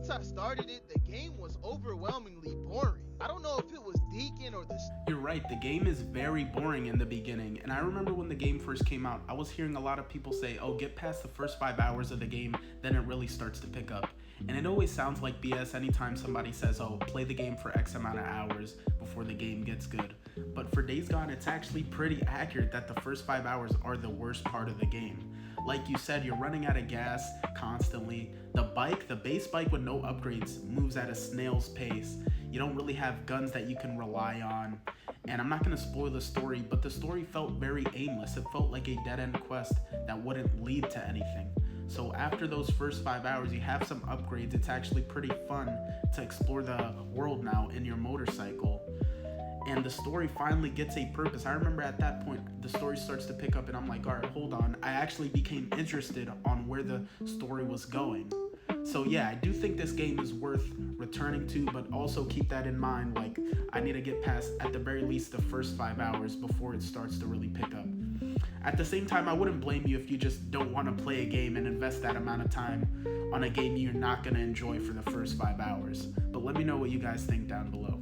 once I started it, the game was overwhelmingly boring. I don't know if it was Deacon or the. You're right, the game is very boring in the beginning, and I remember when the game first came out, I was hearing a lot of people say, oh, get past the first 5 hours of the game, then it really starts to pick up. And it always sounds like BS anytime somebody says, oh, play the game for X amount of hours before the game gets good. But for Days Gone, it's actually pretty accurate that the first 5 hours are the worst part of the game. Like you said, you're running out of gas constantly. The base bike with no upgrades, moves at a snail's pace. You don't really have guns that you can rely on. And I'm not going to spoil the story, but the story felt very aimless. It felt like a dead-end quest that wouldn't lead to anything. So after those first 5 hours, you have some upgrades. It's actually pretty fun to explore the world now in your motorcycle. And the story finally gets a purpose. I remember at that point, the story starts to pick up and I'm like, all right, hold on. I actually became interested on where the story was going. So yeah, I do think this game is worth returning to, but also keep that in mind. Like, I need to get past, at the very least, the first 5 hours before it starts to really pick up. At the same time, I wouldn't blame you if you just don't want to play a game and invest that amount of time on a game you're not going to enjoy for the first 5 hours. But let me know what you guys think down below.